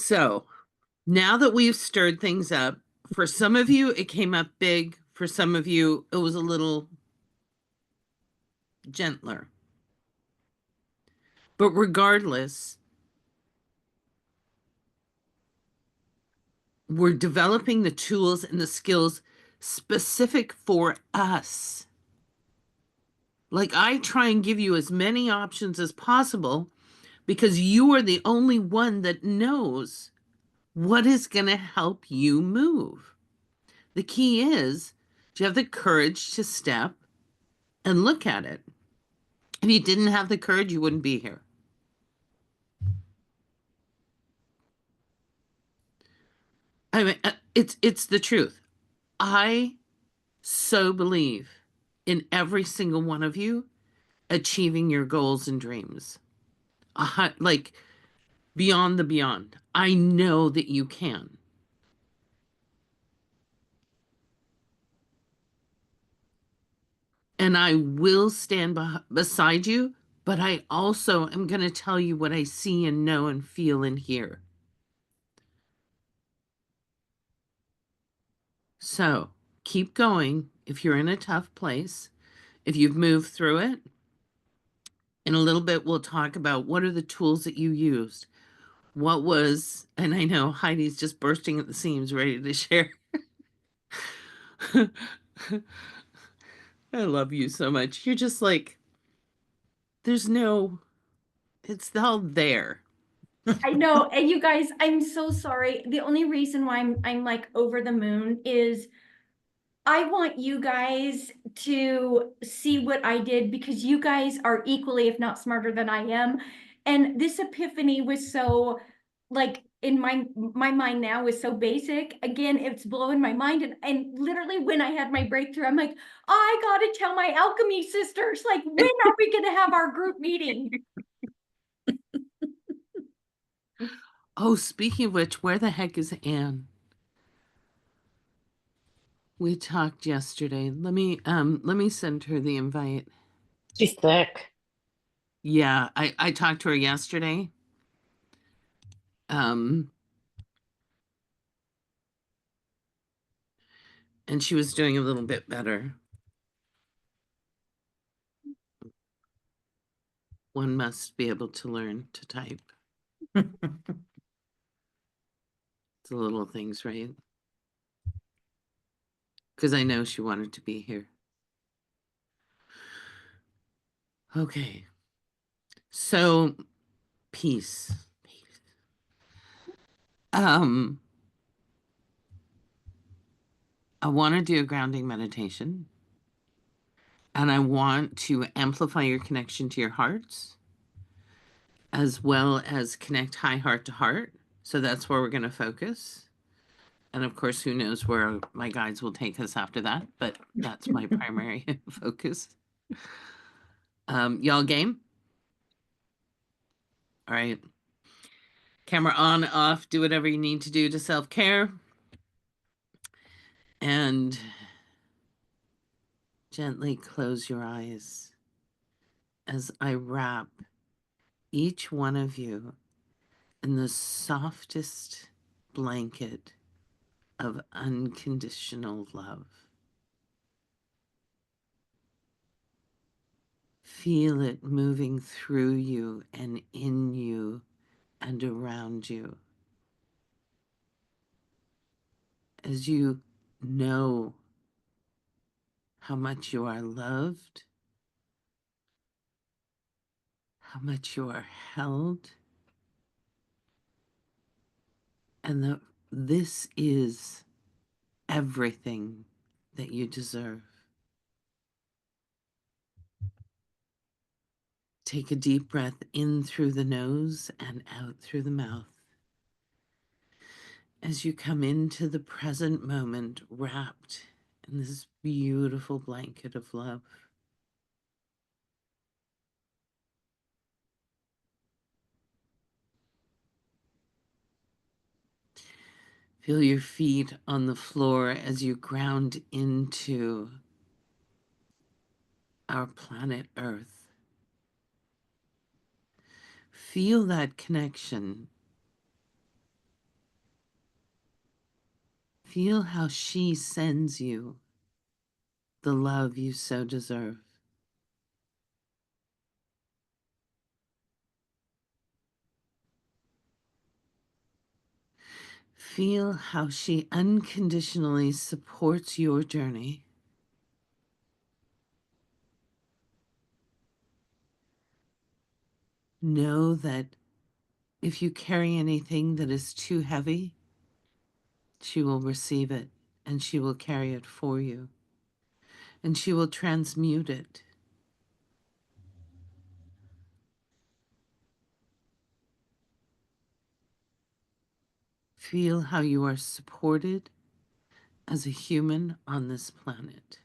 So now that we've stirred things up, for some of you, it came up big. For some of you, it was a little gentler. But regardless, we're developing the tools and the skills specific for us. Like, I try and give you as many options as possible because you are the only one that knows what is going to help you move. The key is, do you have the courage to step and look at it? If you didn't have the courage, you wouldn't be here. I mean, it's the truth. I so believe in every single one of you achieving your goals and dreams. Like beyond the beyond. I know that you can. And I will stand beside you, but I also am going to tell you what I see and know and feel and hear. So keep going if you're in a tough place, if you've moved through it. In a little bit, we'll talk about what are the tools that you used. What was, and I know Heidi's just bursting at the seams, ready to share. I love you so much. You're just like, there's no, it's all there. I know, and you guys, I'm so sorry. The only reason why I'm like over the moon is I want you guys to see what I did because you guys are equally, if not smarter than I am. And this epiphany was so like in my mind now is so basic. Again, it's blowing my mind. And literally when I had my breakthrough, I'm like, I gotta tell my alchemy sisters, like, when are we gonna have our group meeting? Oh, speaking of which, where the heck is Anne? We talked yesterday. Let me send her the invite. She's sick. Yeah, I talked to her yesterday. And she was doing a little bit better. One must be able to learn to type. It's the little things, right? Because I know she wanted to be here. Okay. So, peace. I want to do a grounding meditation. And I want to amplify your connection to your hearts, as well as connect high heart to heart. So that's where we're going to focus. And of course, who knows where my guides will take us after that, but that's my primary focus. Y'all game? All right. Camera on, off, do whatever you need to do to self-care. And gently close your eyes as I wrap each one of you in the softest blanket of unconditional love. Feel it moving through you and in you and around you as you know how much you are loved, how much you are held, and that this is everything that you deserve. Take a deep breath in through the nose and out through the mouth. As you come into the present moment, wrapped in this beautiful blanket of love. Feel your feet on the floor as you ground into our planet Earth. Feel that connection Feel how she sends you the love you so deserve. Feel how she unconditionally supports your journey. Know that if you carry anything that is too heavy, she will receive it and she will carry it for you and she will transmute it. Feel how you are supported as a human on this planet.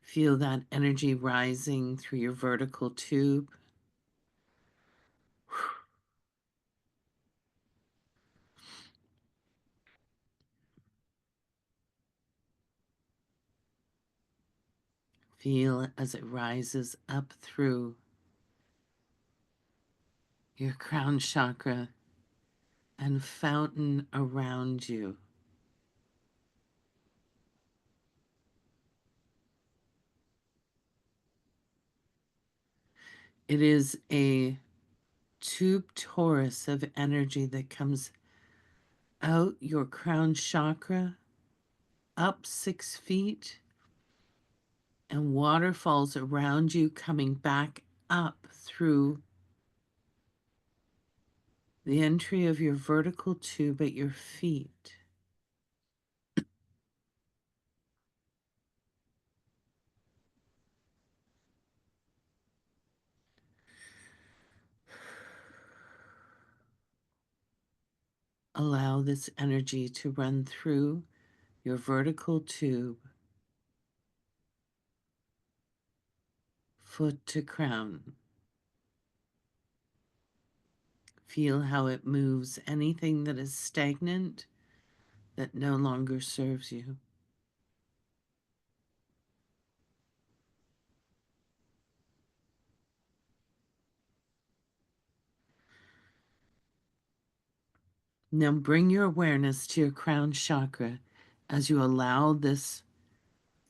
Feel that energy rising through your vertical tube. Feel as it rises up through your crown chakra and fountain around you. It is a tube torus of energy that comes out your crown chakra, up 6 feet, and waterfalls around you, coming back up through the entry of your vertical tube at your feet. Allow this energy to run through your vertical tube, foot to crown. Feel how it moves anything that is stagnant, that no longer serves you. Now bring your awareness to your crown chakra as you allow this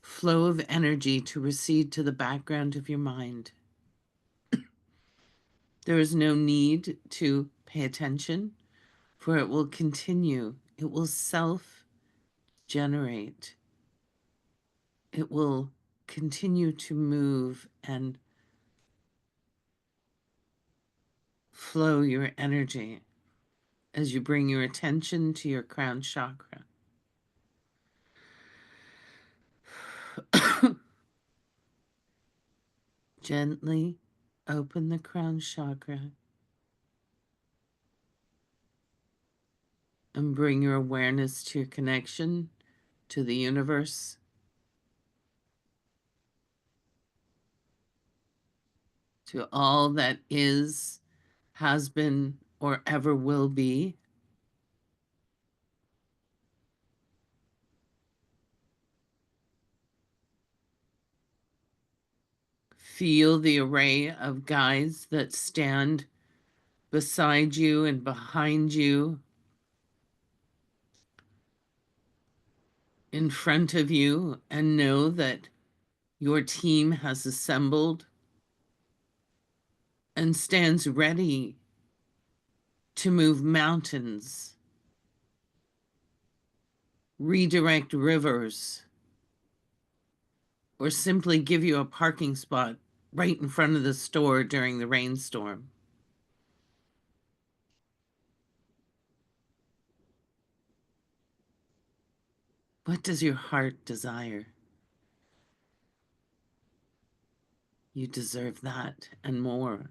flow of energy to recede to the background of your mind. There is no need to pay attention, for it will continue. It will self-generate. It will continue to move and flow your energy as you bring your attention to your crown chakra. Gently open the crown chakra and bring your awareness to your connection to the universe, to all that is, has been, or ever will be. Feel the array of guides that stand beside you and behind you, in front of you, and know that your team has assembled and stands ready to move mountains, redirect rivers, or simply give you a parking spot right in front of the store during the rainstorm. What does your heart desire? You deserve that and more.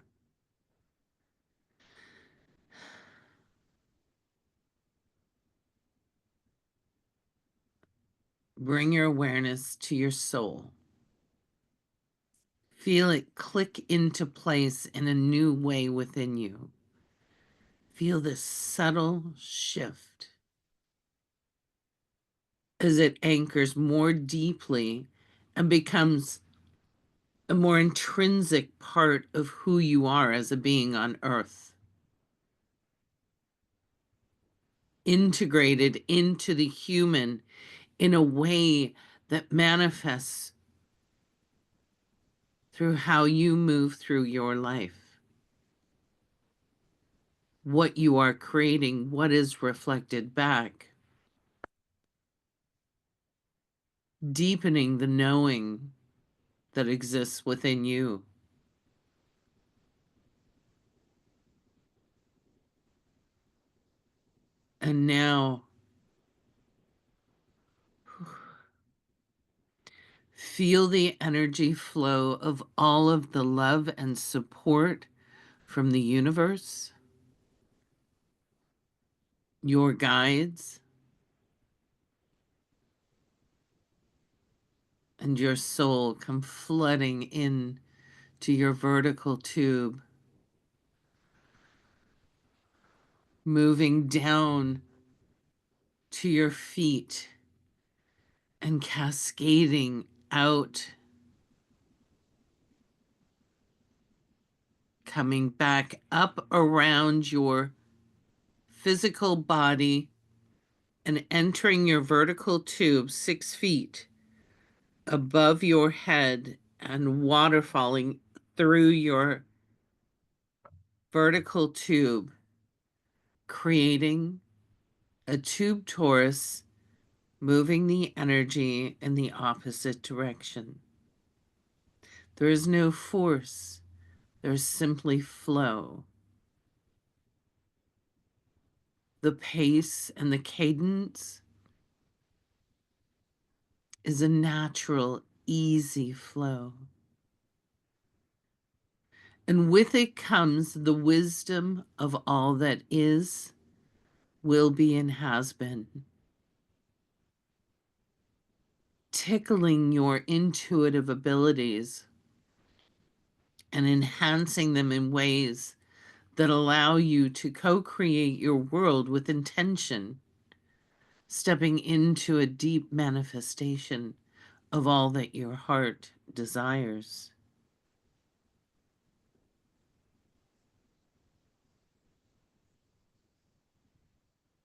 Bring your awareness to your soul. Feel it click into place in a new way within you. Feel this subtle shift as it anchors more deeply and becomes a more intrinsic part of who you are as a being on earth, integrated into the human in a way that manifests through how you move through your life. What you are creating, what is reflected back, deepening the knowing that exists within you. And now, feel the energy flow of all of the love and support from the universe, your guides, and your soul come flooding in to your vertical tube, moving down to your feet and cascading out, coming back up around your physical body and entering your vertical tube 6 feet above your head and waterfalling through your vertical tube, creating a tube torus, moving the energy in the opposite direction. There is no force, there's simply flow. The pace and the cadence is a natural, easy flow. And with it comes the wisdom of all that is, will be, and has been, tickling your intuitive abilities and enhancing them in ways that allow you to co-create your world with intention, stepping into a deep manifestation of all that your heart desires.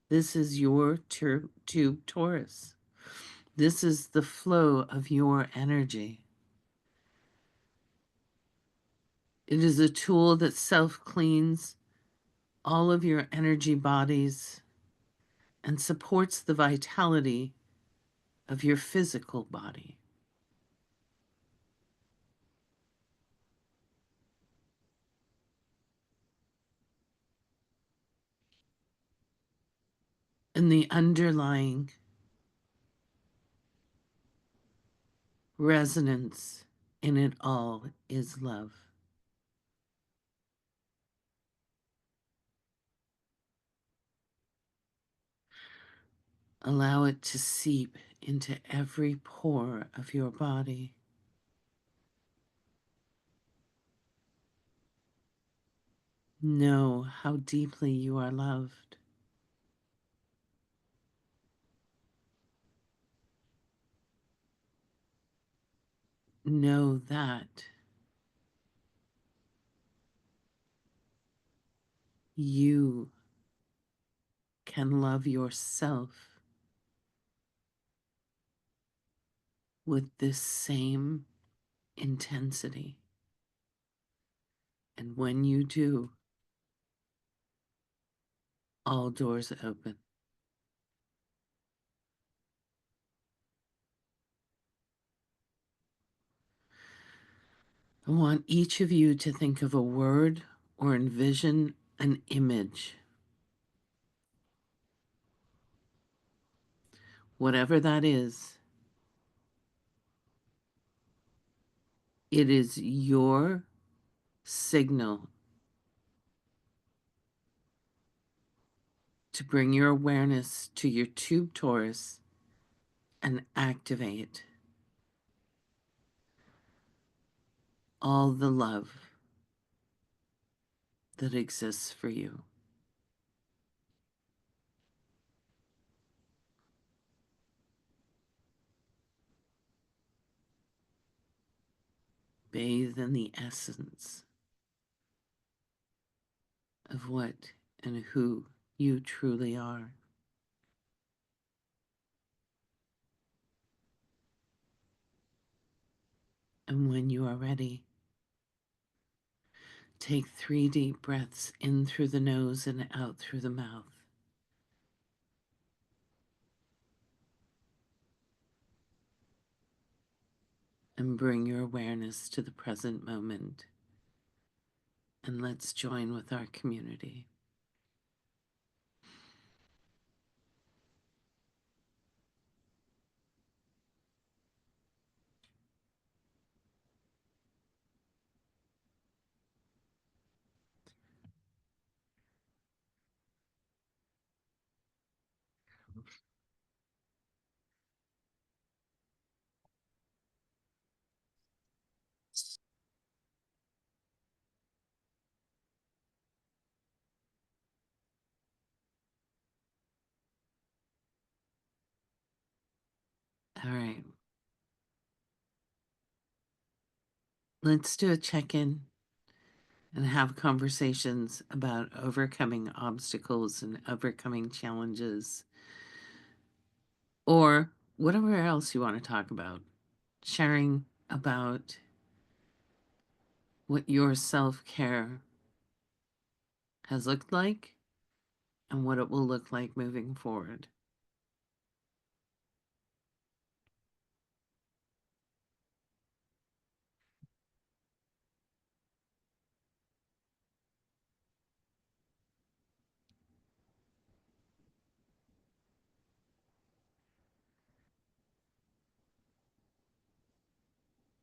This is your tube torus. This is the flow of your energy. It is a tool that self-cleans all of your energy bodies and supports the vitality of your physical body. And the underlying resonance in it all is love. Allow it to seep into every pore of your body. Know how deeply you are loved. Know that you can love yourself with this same intensity. And when you do, all doors open. I want each of you to think of a word or envision an image. Whatever that is, it is your signal to bring your awareness to your tube torus and activate all the love that exists for you. bathe in the essence of what and who you truly are. And when you are ready, take 3 deep breaths in through the nose and out through the mouth. And bring your awareness to the present moment. And let's join with our community. All right. Let's do a check-in and have conversations about overcoming obstacles and overcoming challenges, or whatever else you want to talk about. Sharing about what your self-care has looked like and what it will look like moving forward.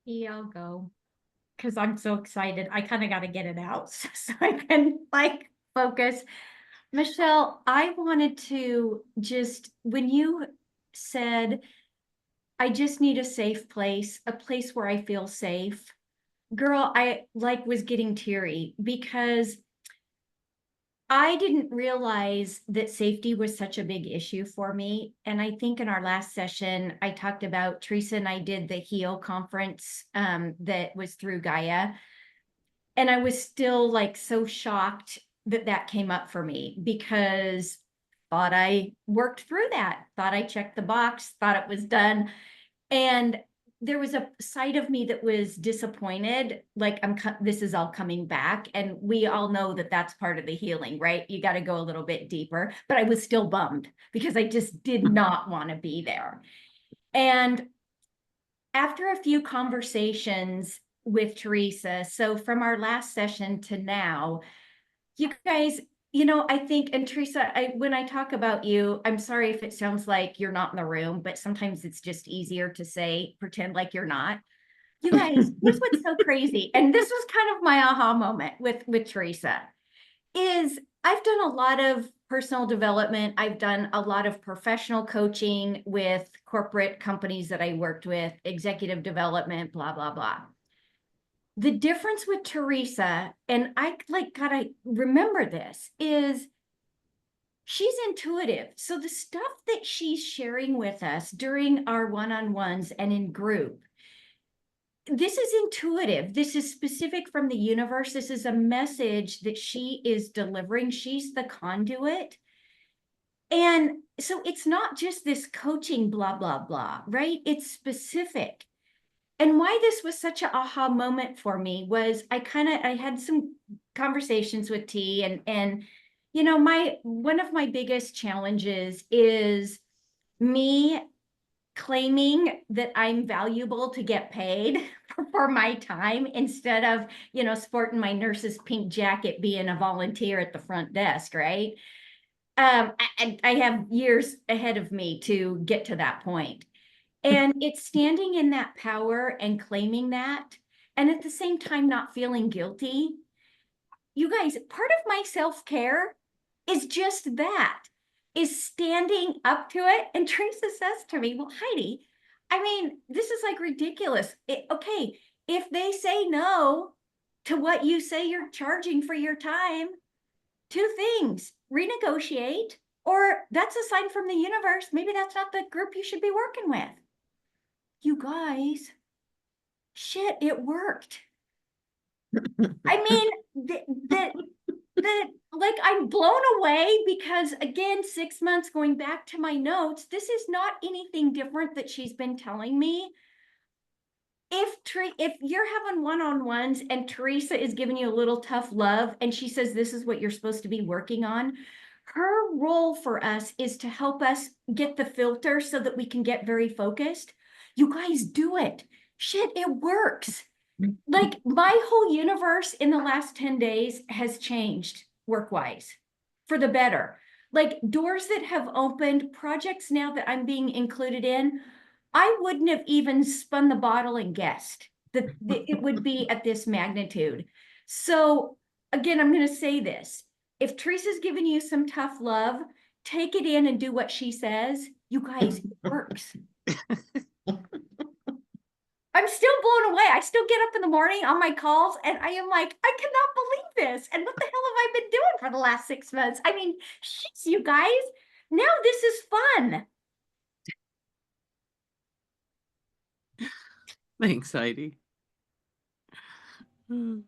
Yeah, I'll go. Because I'm so excited. I kind of got to get it out so I can like focus. Michelle, I wanted to just, when you said, I just need a safe place, a place where I feel safe. Girl, I like was getting teary because I didn't realize that safety was such a big issue for me. And I think in our last session, I talked about Teresa and I did the HEAL conference that was through Gaia. And I was still like so shocked that that came up for me because thought I worked through that, thought I checked the box, thought it was done. And there was a side of me that was disappointed, like this is all coming back. And we all know that that's part of the healing, right? You got to go a little bit deeper, but I was still bummed because I just did not want to be there. And after a few conversations with Teresa, so from our last session to now, you guys, I think, and Teresa, when I talk about you, I'm sorry if it sounds like you're not in the room, but sometimes it's just easier to say, pretend like you're not. You guys, here's what's so crazy. And this was kind of my aha moment with Teresa, is I've done a lot of personal development. I've done a lot of professional coaching with corporate companies that I worked with, executive development, blah, blah, blah. The difference with Teresa, and I gotta remember this, is she's intuitive. So the stuff that she's sharing with us during our one-on-ones and in group, this is intuitive. This is specific from the universe. This is a message that she is delivering. She's the conduit. And so it's not just this coaching, blah, blah, blah, right? It's specific. And why this was such an aha moment for me was I had some conversations with T, and one of my biggest challenges is me claiming that I'm valuable to get paid for my time instead of, sporting my nurse's pink jacket, being a volunteer at the front desk, right? I have years ahead of me to get to that point. And it's standing in that power and claiming that, and at the same time, not feeling guilty. You guys, part of my self-care is just that, is standing up to it. And Teresa says to me, well, Heidi, I mean, this is like ridiculous. Okay, if they say no to what you say you're charging for your time, two things: renegotiate, or that's a sign from the universe. Maybe that's not the group you should be working with. You guys, shit, it worked. I mean, like I'm blown away because again, 6 months going back to my notes, this is not anything different that she's been telling me. If you're having one-on-ones and Teresa is giving you a little tough love and she says this is what you're supposed to be working on, her role for us is to help us get the filter so that we can get very focused. You guys do it. Shit, it works. Like my whole universe in the last 10 days has changed work-wise for the better. Like doors that have opened, projects now that I'm being included in, I wouldn't have even spun the bottle and guessed that it would be at this magnitude. So again, I'm going to say this. If Teresa's giving you some tough love, take it in and do what she says. You guys, it works. I'm still blown away. I still get up in the morning on my calls and I am like, I cannot believe this. And what the hell have I been doing for the last 6 months? I mean, jeez, you guys, now this is fun. Thanks, Heidi. I'll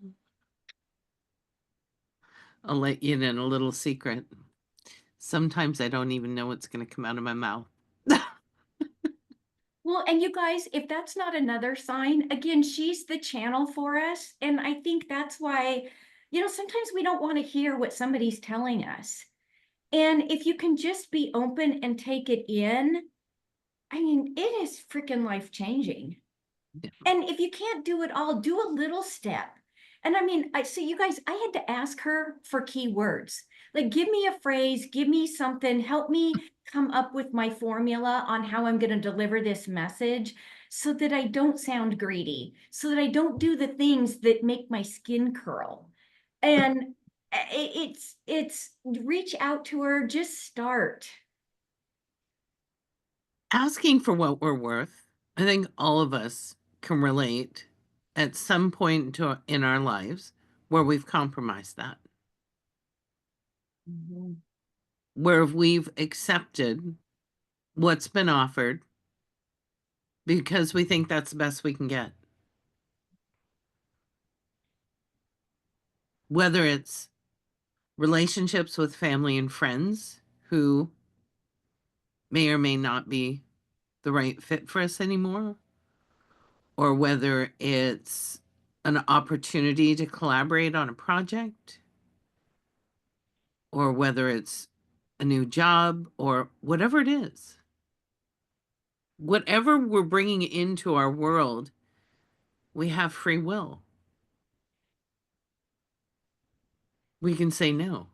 let you in a little secret. Sometimes I don't even know what's going to come out of my mouth. Well, and you guys, if that's not another sign, again, she's the channel for us. And I think that's why, sometimes we don't want to hear what somebody's telling us. And if you can just be open and take it in, I mean, it is freaking life-changing. Yeah. And if you can't do it all, do a little step. And I mean, so you guys, I had to ask her for keywords. Like, give me a phrase, give me something, help me come up with my formula on how I'm going to deliver this message so that I don't sound greedy, so that I don't do the things that make my skin curl. And it's reach out to her, just start. Asking for what we're worth, I think all of us can relate at some point in our lives where we've compromised that. Mm-hmm. Where we've accepted what's been offered because we think that's the best we can get. Whether it's relationships with family and friends who may or may not be the right fit for us anymore, or whether it's an opportunity to collaborate on a project, or whether it's a new job, or whatever it is. Whatever we're bringing into our world, we have free will. We can say no.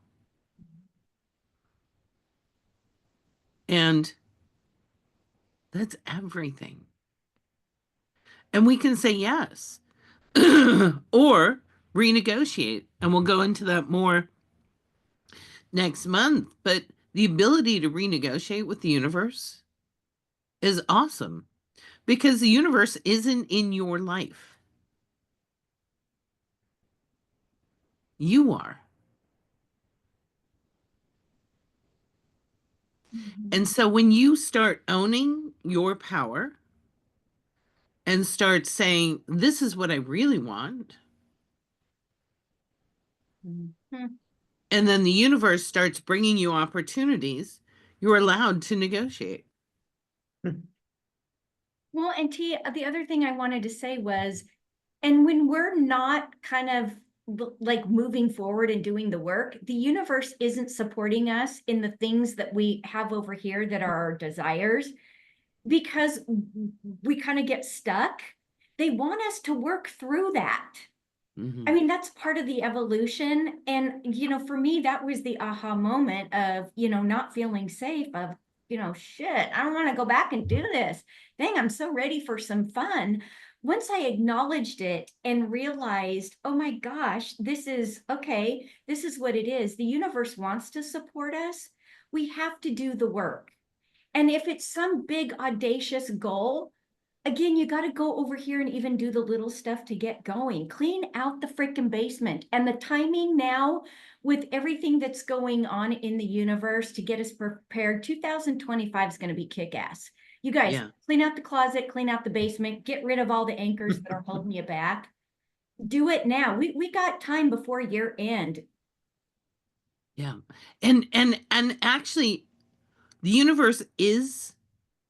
And that's everything. And we can say yes or renegotiate. And we'll go into that more next month. But the ability to renegotiate with the universe is awesome because the universe isn't in your life. You are. Mm-hmm. And so when you start owning your power and start saying, this is what I really want, Mm-hmm. and then the universe starts bringing you opportunities, you're allowed to negotiate. Well, and T, the other thing I wanted to say was, and when we're not kind of like moving forward and doing the work, the universe isn't supporting us in the things that we have over here that are our desires because we kind of get stuck. They want us to work through that. I mean, that's part of the evolution. And, for me, that was the aha moment of, not feeling safe of, shit, I don't want to go back and do this. Dang, I'm so ready for some fun. Once I acknowledged it and realized, oh my gosh, this is okay. This is what it is. The universe wants to support us. We have to do the work. And if it's some big audacious goal, again, you got to go over here and even do the little stuff to get going. Clean out the freaking basement. And the timing now with everything that's going on in the universe to get us prepared, 2025 is going to be kick-ass. You guys, Yeah. clean out the closet, clean out the basement, get rid of all the anchors that are holding you back. Do it now. We got time before year end. Yeah. And actually the universe is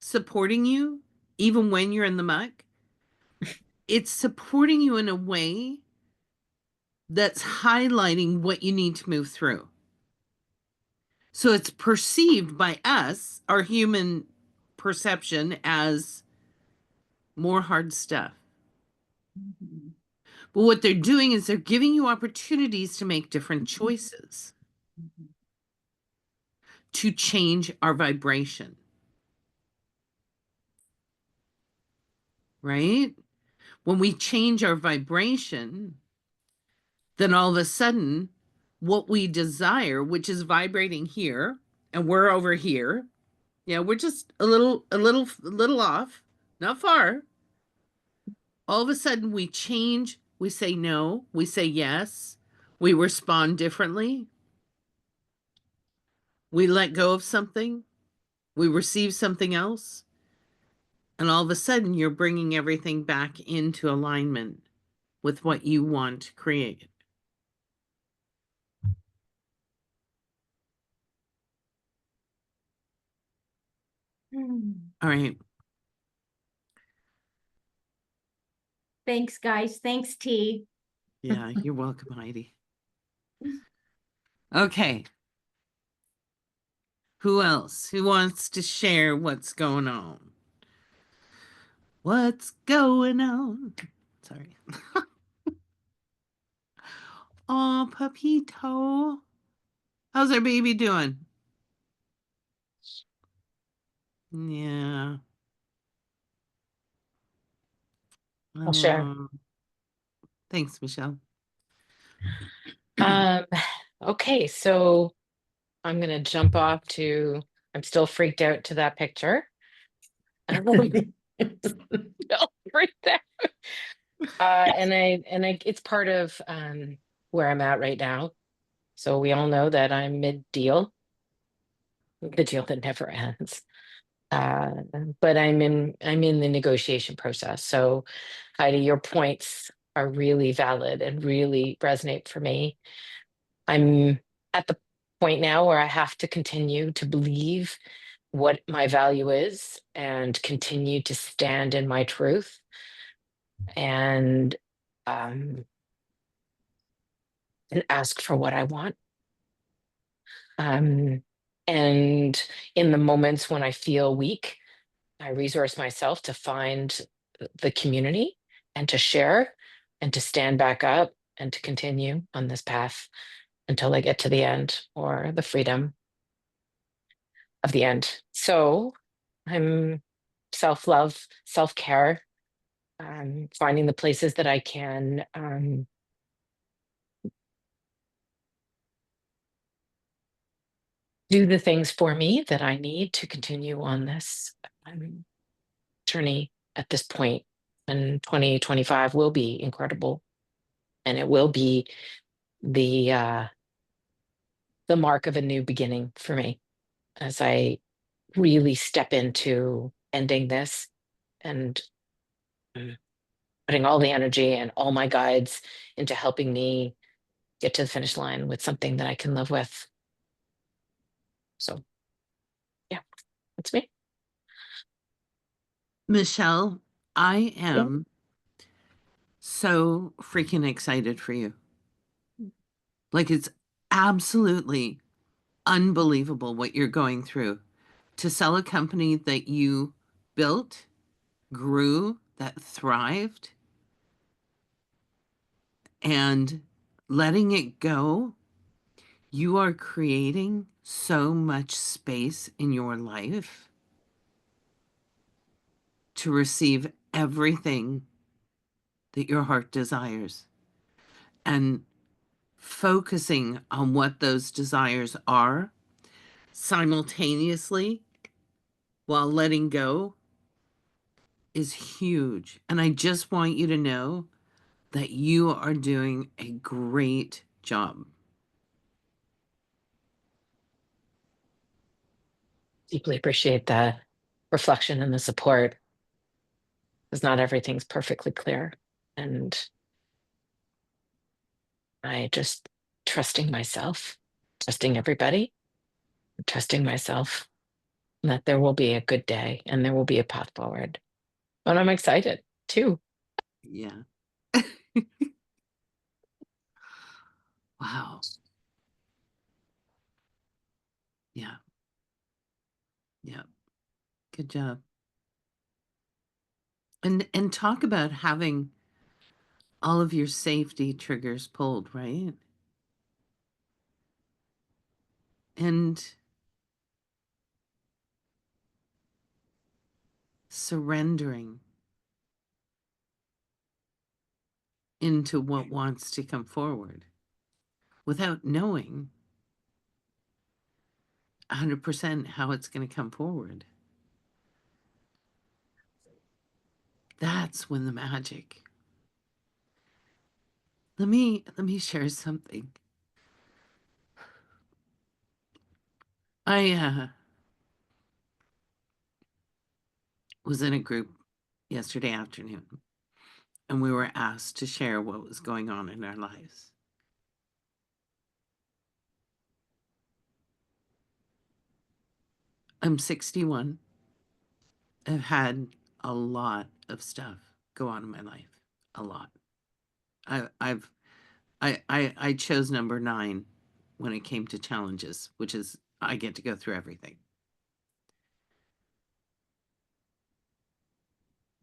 supporting you even when you're in the muck. It's supporting you in a way that's highlighting what you need to move through. So it's perceived by us, our human perception, as more hard stuff. But what they're doing is they're giving you opportunities to make different choices, to change our vibration, right? When we change our vibration, then all of a sudden, what we desire, which is vibrating here, and we're over here, yeah, we're just a little off, not far. All of a sudden, we change, we say no, we say yes, we respond differently, we let go of something, we receive something else, and all of a sudden, you're bringing everything back into alignment with what you want to create. All right. Thanks, guys. Thanks, T. Yeah, you're welcome, Heidi. Okay. Who else? Who wants to share what's going on? What's going on? Sorry. Oh, Papito. How's our baby doing? Yeah. I'll share. Thanks, Michelle. Um, okay, so I'm gonna jump off to I'm still freaked out to that picture. Still freaked out. And I it's part of where I'm at right now. So we all know that I'm mid-deal, the deal that never ends. Uh, but I'm in the negotiation process. So Heidi, your points are really valid and really resonate for me. I'm at the point now where I have to continue to believe what my value is and continue to stand in my truth and um, and ask for what I want. Um, and in the moments when I feel weak, I resource myself to find the community and to share and to stand back up and to continue on this path until I get to the end or the freedom of the end. So I'm self-love, self-care, finding the places that I can do the things for me that I need to continue on this journey at this point. And 2025 will be incredible. And it will be the the mark of a new beginning for me as I really step into ending this and putting all the energy and all my guides into helping me get to the finish line with something that I can live with. So, yeah, that's me. Michelle, I Yeah. am so freaking excited for you. Like, it's absolutely unbelievable what you're going through. To sell a company that you built, grew, that thrived, and letting it go, you are creating so much space in your life to receive everything that your heart desires. And focusing on what those desires are simultaneously while letting go is huge. And I just want you to know that you are doing a great job. Deeply appreciate that. reflection and the support, because not everything's perfectly clear. And I just trusting myself, trusting everybody, trusting myself that there will be a good day and there will be a path forward. And I'm excited too. Yeah. Wow. Yeah. Yeah. Good job. And talk about having all of your safety triggers pulled, right? And surrendering into what wants to come forward without knowing 100% how it's going to come forward. That's when the magic. Let me share something. I was in a group yesterday afternoon, and we were asked to share what was going on in our lives. I'm 61. I've had a lot of stuff go on in my life. A lot. I've I chose number 9 when it came to challenges, which is I get to go through everything.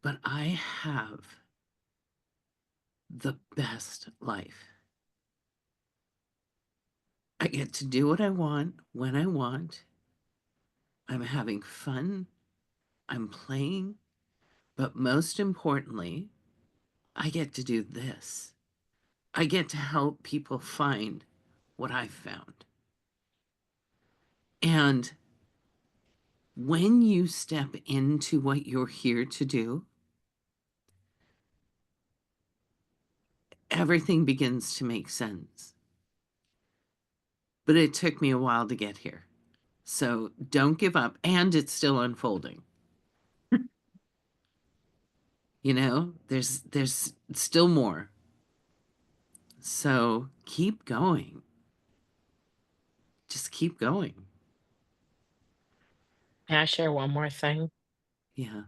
But I have the best life. I get to do what I want when I want. I'm having fun. I'm playing. But most importantly, I get to do this. I get to help people find what I found. And when you step into what you're here to do, everything begins to make sense. But it took me a while to get here. So don't give up. And it's still unfolding. There's still more. So keep going. Just keep going. Can I share one more thing? Yeah.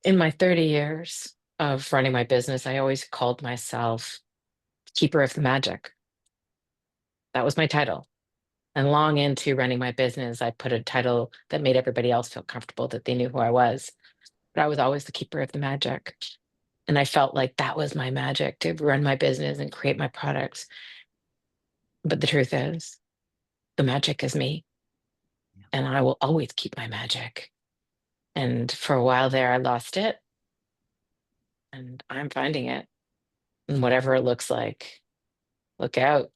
In my 30 years of running my business, I always called myself Keeper of the Magic. That was my title. And long into running my business, I put a title that made everybody else feel comfortable, that they knew who I was. But I was always the keeper of the magic. And I felt like that was my magic, to run my business and create my products. But the truth is, the magic is me. And I will always keep my magic. And for a while there, I lost it. And I'm finding it. And whatever it looks like, look out.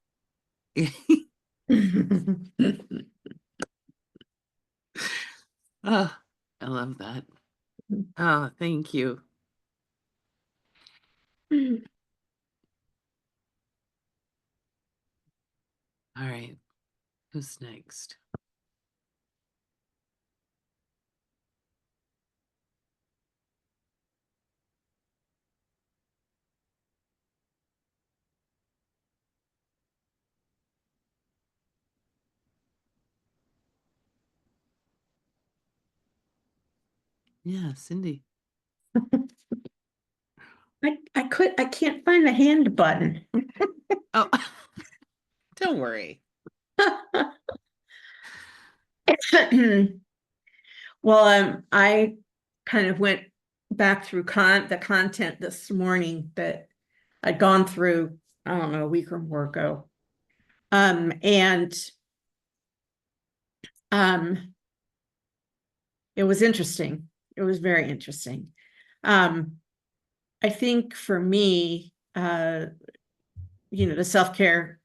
Oh, I love that. Oh, thank you. All right. Who's next? Yeah, Cindy. I can't find the hand button. Oh, don't worry. Well, I kind of went back through the content this morning that I'd gone through, I don't know, a week or more ago. And it was interesting. It was very interesting. I think for me, the self-care,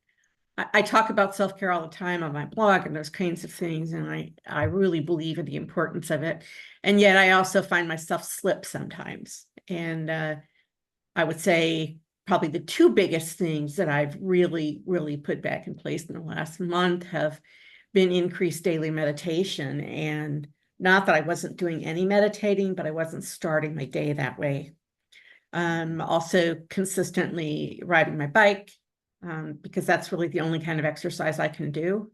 I talk about self-care all the time on my blog and those kinds of things, and I really believe in the importance of it. And yet I also find myself slip sometimes. And I would say probably the two biggest things that I've really, really put back in place in the last month have been increased daily meditation and Not that I wasn't doing any meditating, but I wasn't starting my day that way. Also consistently riding my bike, because that's really the only kind of exercise I can do.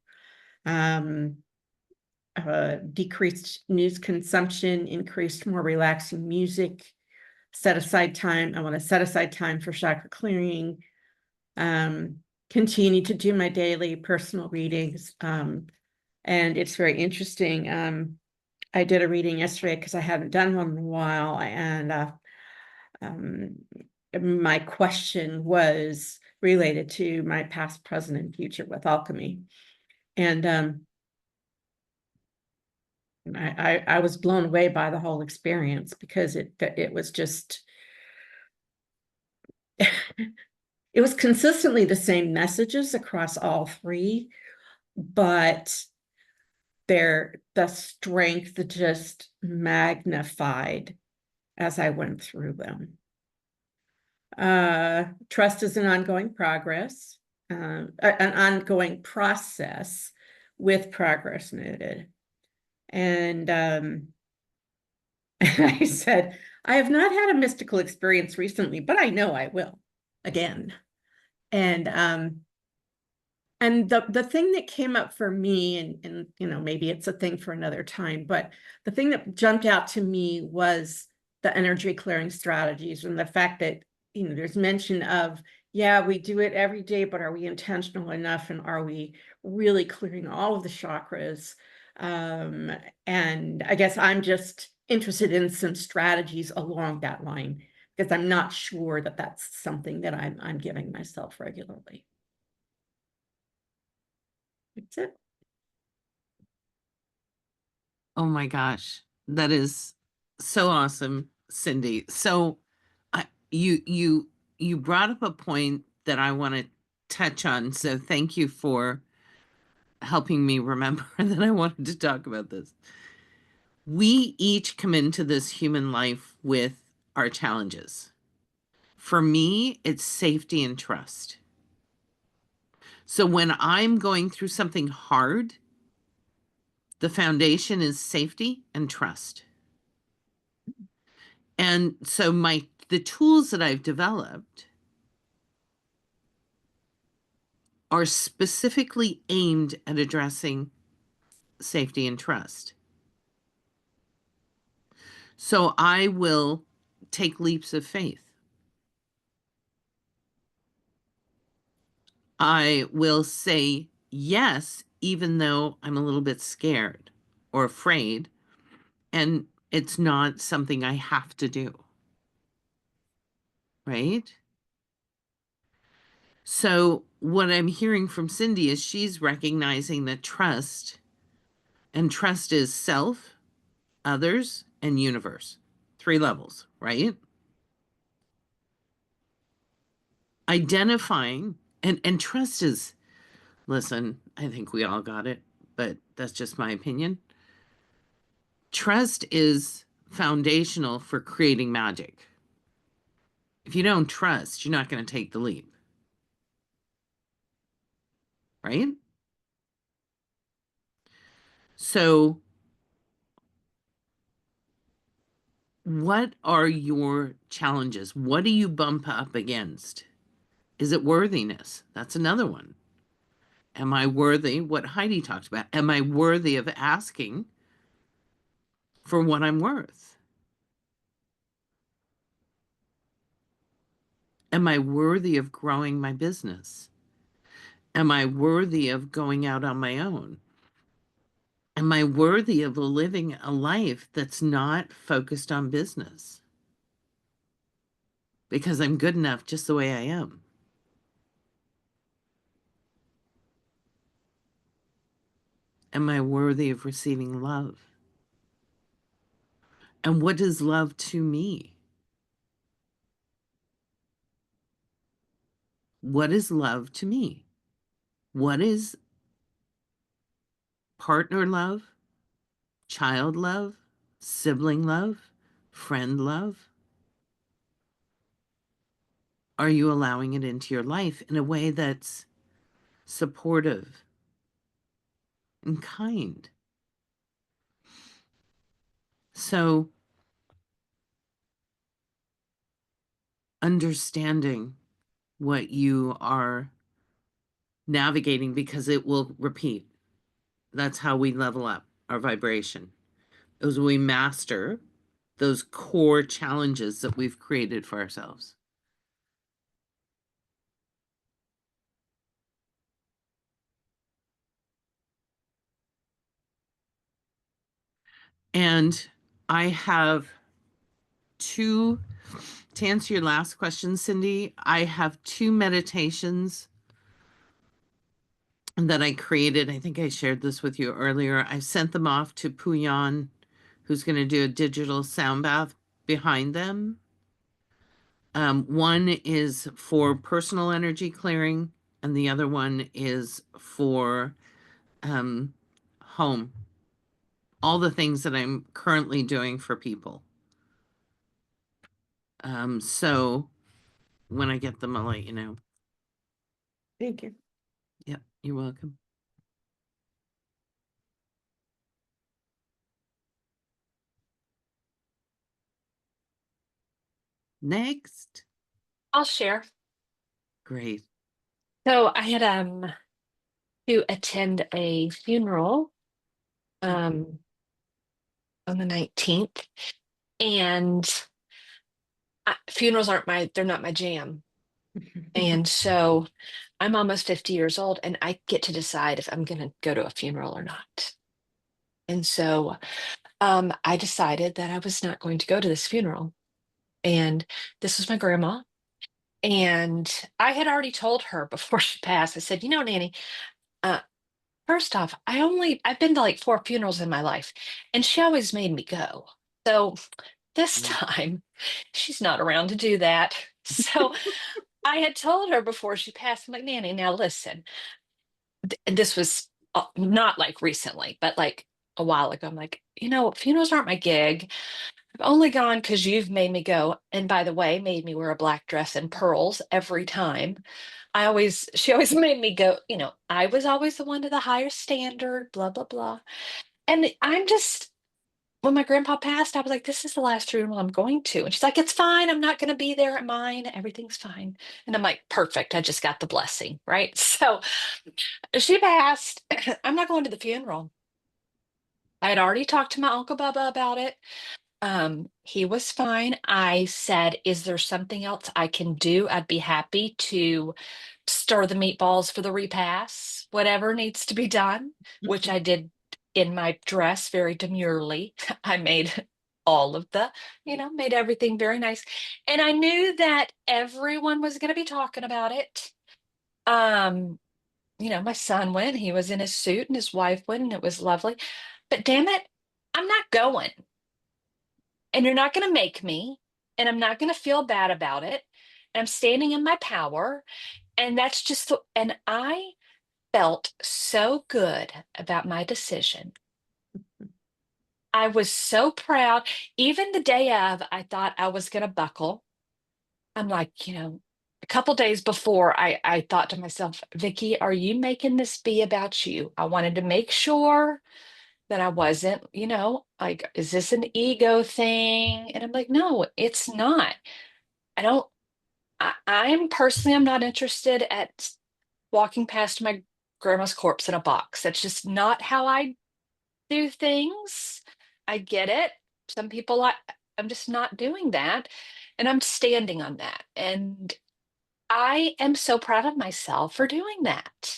Decreased news consumption, increased more relaxing music, set aside time. I want to set aside time for chakra clearing. Continue to do my daily personal readings. And it's very interesting. I did a reading yesterday because I hadn't done one in a while, and my question was related to my past, present, and future with alchemy. And I was blown away by the whole experience, because it was just it was consistently the same messages across all three, but the strength just magnified as I went through them. Trust is an ongoing progress, an ongoing process with progress noted. And I said, I have not had a mystical experience recently, but I know I will again. And the thing that came up for me, and you know, maybe it's a thing for another time, but the thing that jumped out to me was the energy clearing strategies, and the fact that, you know, there's mention of, yeah, we do it every day, but are we intentional enough, and are we really clearing all of the chakras? And I guess I'm just interested in some strategies along that line, because I'm not sure that that's something that I'm giving myself regularly. That's it. Oh my gosh, that is so awesome, Cindy. So you brought up a point that I want to touch on. So thank you for helping me remember that I wanted to talk about this. We each come into this human life with our challenges. For me, it's safety and trust. So when I'm going through something hard, the foundation is safety and trust. And so the tools that I've developed are specifically aimed at addressing safety and trust. So I will take leaps of faith. I will say yes, even though I'm a little bit scared or afraid, and it's not something I have to do. Right? So what I'm hearing from Cindy is she's recognizing that trust, and trust is self, others, and universe. 3 levels, right? Identifying, and trust is, listen, I think we all got it, but that's just my opinion. Trust is foundational for creating magic. If you don't trust, you're not going to take the leap. Right? So what are your challenges? What do you bump up against? Is it worthiness? That's another one. Am I worthy? What Heidi talked about. Am I worthy of asking for what I'm worth? Am I worthy of growing my business? Am I worthy of going out on my own? Am I worthy of living a life that's not focused on business? Because I'm good enough just the way I am. Am I worthy of receiving love? And what is love to me? What is love to me? What is partner love, child love, sibling love, friend love? Are you allowing it into your life in a way that's supportive and kind? So understanding what you are navigating, because it will repeat. That's how we level up our vibration. As we master those core challenges that we've created for ourselves. And I have to answer your last question, Cindy, I have 2 meditations that I created. I think I shared this with you earlier. I sent them off to Puyan, who's going to do a digital sound bath behind them. One is for personal energy clearing, and the other one is for home. All the things that I'm currently doing for people. So when I get them, I'll let you know. Thank you. Yep, you're welcome. Next. I'll share. Great. So I had to attend a funeral on the 19th, and funerals they're not my jam. And so I'm almost 50 years old, and I get to decide if I'm going to go to a funeral or not. And so I decided that I was not going to go to this funeral. And this was my grandma. And I had already told her before she passed, I said, Nanny, uh, first off, I've been to like 4 funerals in my life, and she always made me go. So this time, she's not around to do that. So I had told her before she passed, I'm like, Nanny, now listen. And this was not like recently, but like a while ago. I'm like, funerals aren't my gig. I've only gone because you've made me go. And by the way, made me wear a black dress and pearls every time. She always made me go, I was always the one to the higher standard, blah, blah, blah. And when my grandpa passed, I was like, this is the last funeral I'm going to. And she's like, it's fine. I'm not going to be there at mine. Everything's fine. And I'm like, perfect. I just got the blessing, right? So she passed. I'm not going to the funeral. I had already talked to my Uncle Bubba about it. He was fine. I said, is there something else I can do? I'd be happy to stir the meatballs for the repast, whatever needs to be done, which I did in my dress very demurely. I made all of made everything very nice. And I knew that everyone was going to be talking about it. My son went, he was in his suit, and his wife went, and it was lovely. But damn it, I'm not going. And you're not going to make me, and I'm not going to feel bad about it. And I'm standing in my power. And that's and I felt so good about my decision. I was so proud. Even the day of, I thought I was going to buckle. I'm like, a couple days before, I thought to myself, Vicky, are you making this be about you? I wanted to make sure that I wasn't, like, is this an ego thing? And I'm like, no, it's not. I'm not interested at walking past my grandma's corpse in a box. That's just not how I do things. I get it. Some people I'm just not doing that. And I'm standing on that. And I am so proud of myself for doing that.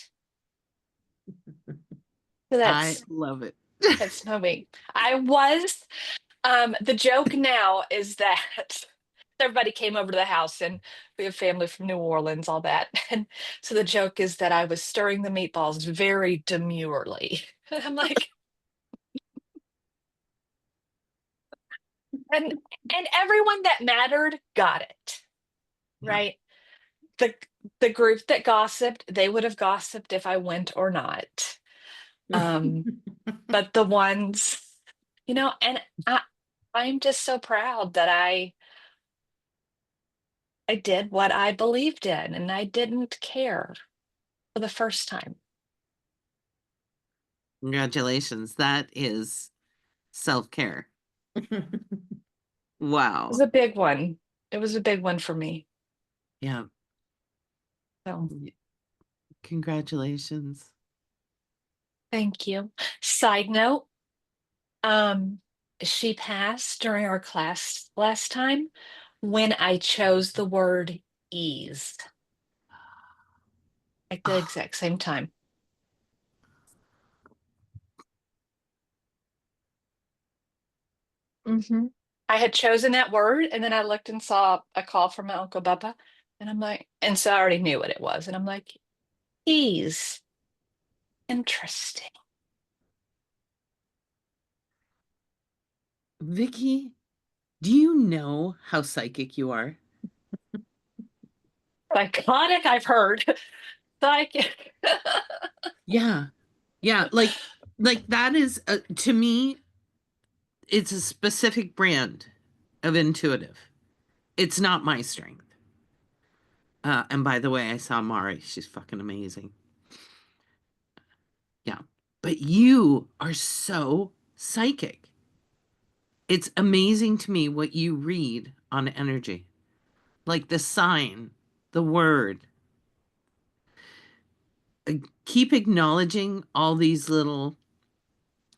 So I love it. that's my week. The joke now is that everybody came over to the house, and we have family from New Orleans, all that. And so the joke is that I was stirring the meatballs very demurely. I'm like, and everyone that mattered got it, Yeah. right? The group that gossiped, they would have gossiped if I went or not. But the ones, and I'm just so proud that I did what I believed in, and I didn't care for the first time. Congratulations. That is self-care. Wow. was a big one. It was a big one for me. Yeah. So Congratulations. thank you. Side note, um, she passed during our class last time when I chose the word ease at the Oh, exact same time. Hmm. I had chosen that word, and then I looked and saw a call from my Uncle Bubba, and I'm like, and so I already knew what it was, and I'm like, ease. Interesting. Vicky, do you know how psychic you are? Psychotic, I've heard. Psychic. Yeah. Yeah. Like that is to me, it's a specific brand of intuitive. It's not my strength. And by the way, I saw Mari. She's fucking amazing. Yeah. But you are so psychic. It's amazing to me what you read on energy. Like the sign, the word. Keep acknowledging all these little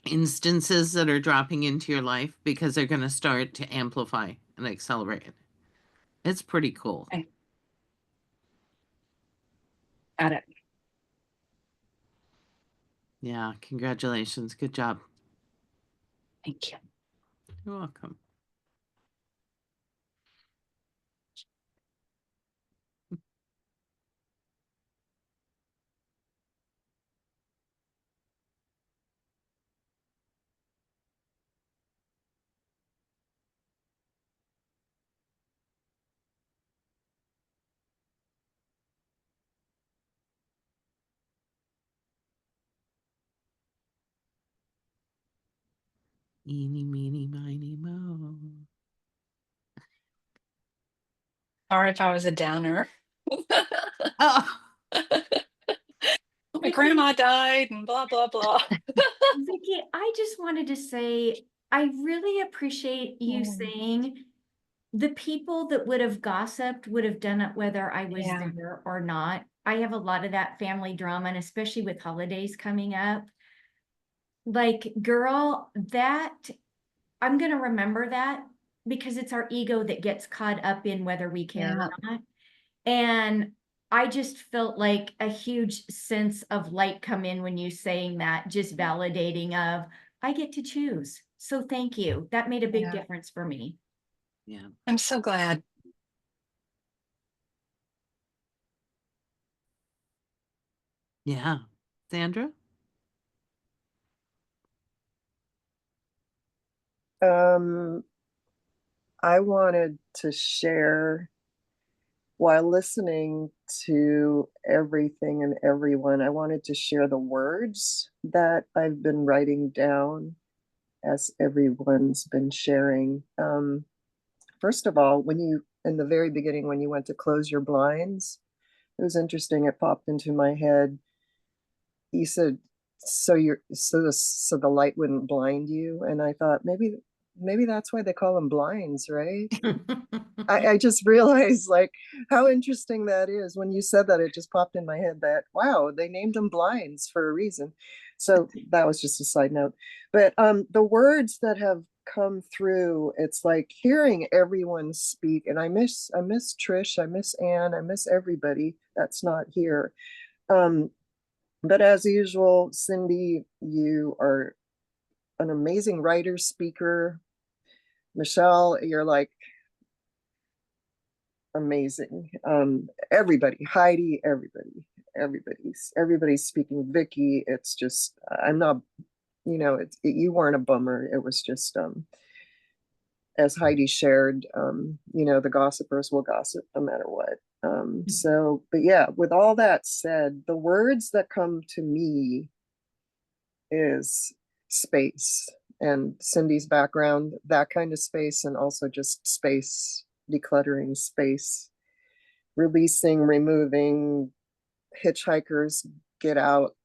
instances that are dropping into your life because they're going to start to amplify and accelerate. It's pretty cool. Okay, got it. Yeah, congratulations. Good job. Thank you. You're welcome. Eeny, meeny, miny, mo. Sorry if I was a downer. Oh, My grandma died and blah, blah, blah. Vicky, I just wanted to say, I really appreciate you Mm, saying the people that would have gossiped would have done it whether I was yeah, there or not. I have a lot of that family drama, and especially with holidays coming up. Like, girl, that I'm gonna remember that because it's our ego that gets caught up in whether we care yeah, or not. And I just felt like a huge sense of light come in when you saying that, just validating of I get to choose. So thank you. That made a big yeah. difference for me. yeah. I'm so glad. Yeah. Sandra? Um, I wanted to share while listening to everything and everyone, I wanted to share the words that I've been writing down as everyone's been sharing. First of all, in the very beginning, when you went to close your blinds, it was interesting. It popped into my head. You said, so the light wouldn't blind you. And I thought maybe that's why they call them blinds, right? I just realized like how interesting that is. When you said that, it just popped in my head that wow, they named them blinds for a reason. So that was just a side note. But the words that have come through, it's like hearing everyone speak, and I miss Trish, I miss Anne, I miss everybody that's not here. Um, but as usual, Cindy, you are an amazing writer, speaker. Michelle, you're like amazing. Everybody, Heidi, everybody's speaking. Vicky, it's just I'm not, you weren't a bummer. It was just as Heidi shared, the gossipers will gossip no matter what. So, but yeah, with all that said, the words that come to me is space and Cindy's background, that kind of space, and also just space, decluttering space, releasing, removing, hitchhikers get out,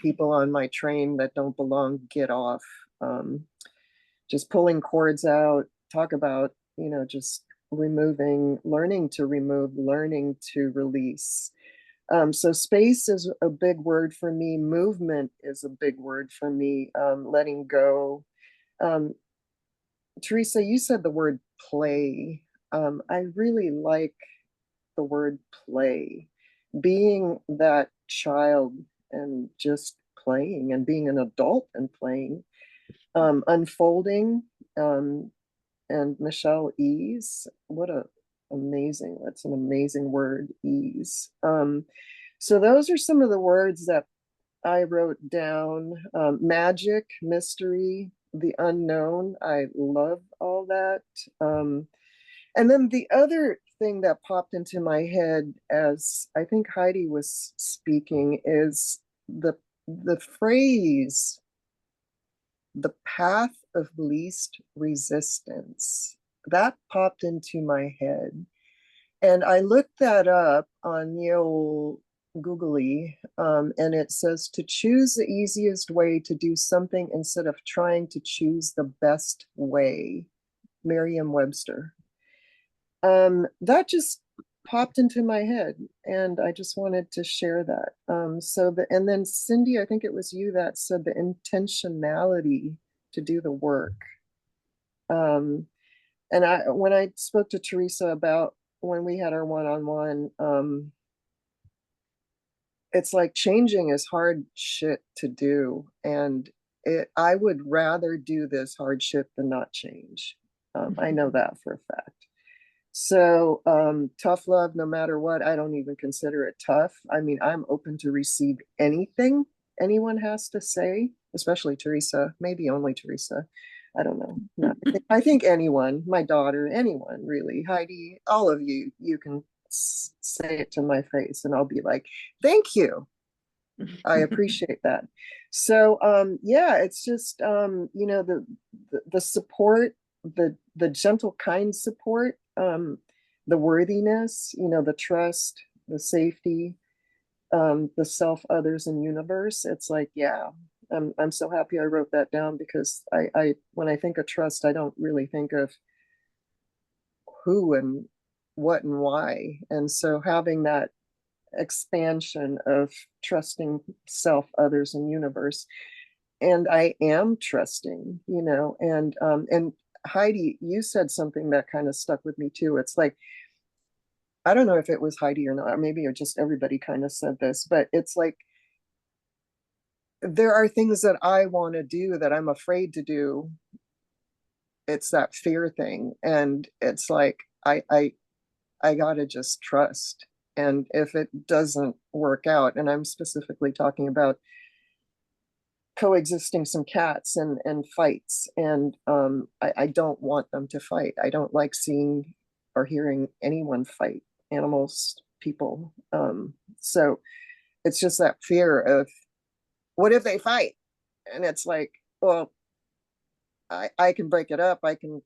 people on my train that don't belong get off. just pulling cords out, talk about, just learning to remove, learning to release. So space is a big word for me. Movement is a big word for me. Letting go. Teresa, you said the word play. I really like the word play. Being that child and just playing, and being an adult and playing, unfolding, and Michelle, ease. That's an amazing word, ease. So those are some of the words that I wrote down. Magic, mystery, the unknown. I love all that. And then the other thing that popped into my head as I think Heidi was speaking is the phrase, the path of least resistance. That popped into my head. And I looked that up on the old Googly, and it says to choose the easiest way to do something instead of trying to choose the best way. Merriam-Webster. That just popped into my head, and I just wanted to share that. And then Cindy, I think it was you that said the intentionality to do the work. And when I spoke to Teresa about when we had our one-on-one, it's like changing is hard shit to do, and I would rather do this hard shit than not change. I know that for a fact. So tough love, no matter what. I don't even consider it tough. I mean, I'm open to receive anything anyone has to say, especially Teresa, maybe only Teresa. I don't know. No, I think anyone, my daughter, anyone really, Heidi, all of you, you can say it to my face and I'll be like, thank you. I appreciate that. So yeah, it's just the support, the gentle, kind support, the worthiness, the trust, the safety, the self, others, and universe. It's like, yeah, I'm so happy I wrote that down, because I when I think of trust, I don't really think of who and what and why. And so having that expansion of trusting self, others, and universe, and I am trusting, and Heidi, you said something that kind of stuck with me too. It's like, I don't know if it was Heidi or not, or maybe just everybody kind of said this, but it's like, there are things that I want to do that I'm afraid to do. It's that fear thing. And it's like, I gotta just trust. And if it doesn't work out, and I'm specifically talking about coexisting some cats and fights, and I don't want them to fight. I don't like seeing or hearing anyone fight, animals, people. So it's just that fear of, what if they fight? And it's like, well, I can break it up. I can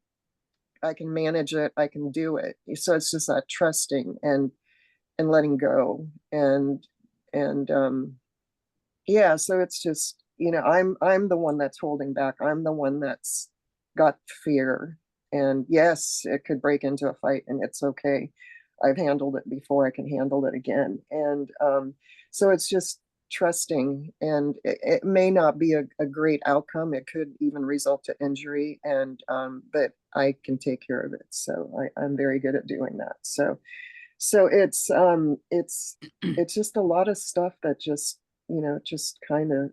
manage it. I can do it. So it's just that trusting and letting go, and yeah. So it's just, I'm the one that's holding back. I'm the one that's got fear, and yes, it could break into a fight, and it's okay. I've handled it before. I can handle it again. And so it's just trusting, and it may not be a great outcome. It could even result to injury, and but I can take care of it. So I'm very good at doing that. So it's just a lot of stuff that just, just kind of,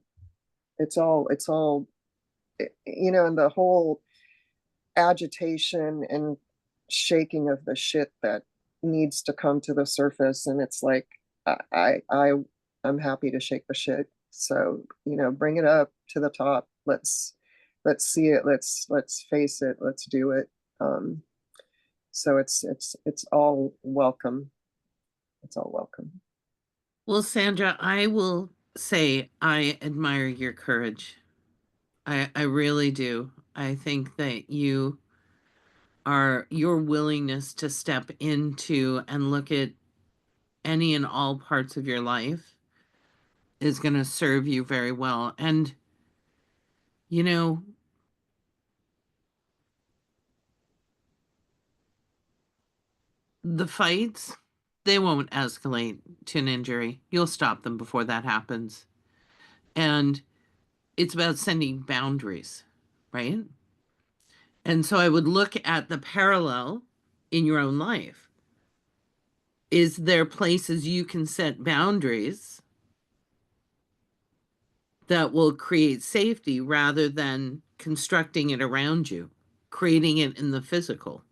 it's all, and the whole agitation and shaking of the shit that needs to come to the surface. And it's like, I'm happy to shake the shit. So, bring it up to the top. Let's see it. Let's face it. Let's do it. So it's all welcome. It's all welcome. Well, Sandra, I will say I admire your courage. I really do. I think that your willingness to step into and look at any and all parts of your life is going to serve you very well. And, you know, The fights, they won't escalate to an injury. You'll stop them before that happens. And it's about sending boundaries, right? And so I would look at the parallel in your own life. Is there places you can set boundaries that will create safety rather than constructing it around you, creating it in the physical?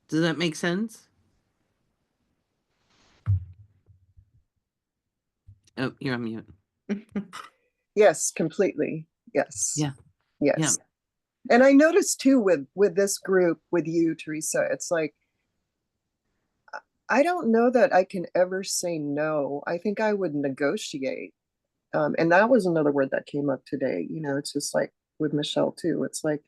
Does that make sense? Oh, you're on mute. Yes, completely. Yes. Yeah. Yes. And I noticed too with this group, with you, Teresa, it's like, I don't know that I can ever say no. I think I would negotiate. And that was another word that came up today. You know, it's just like with Michelle too. It's like,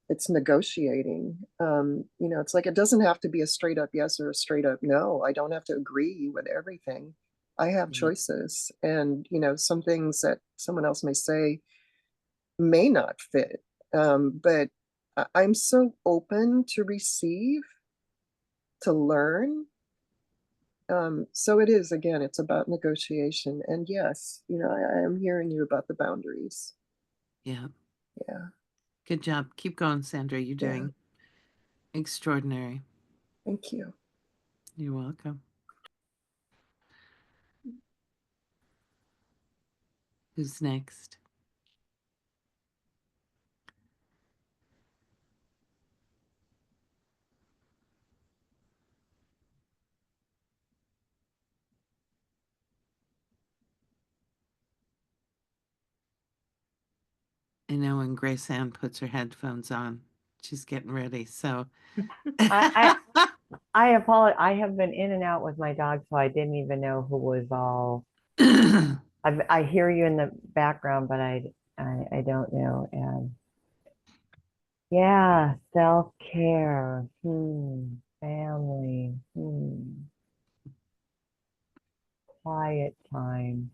it's negotiating. You know, it's like, it doesn't have to be a straight up yes or a straight up no. I don't have to agree with everything. I have choices. And, you know, some things that someone else may say may not fit. But I'm so open to receive, to learn. So it is, again, it's about negotiation. And yes, you know, I am hearing you about the boundaries. Yeah. Yeah. Good job. Keep going, Sandra. You're Yeah. doing extraordinary. Thank you. You're welcome. Who's next? I know when Grace Ann puts her headphones on, she's getting ready. So I apologize. I have been in and out with my dog, so I didn't even know who was all. I hear you in the background, but I don't know. And yeah, self-care, family, quiet time.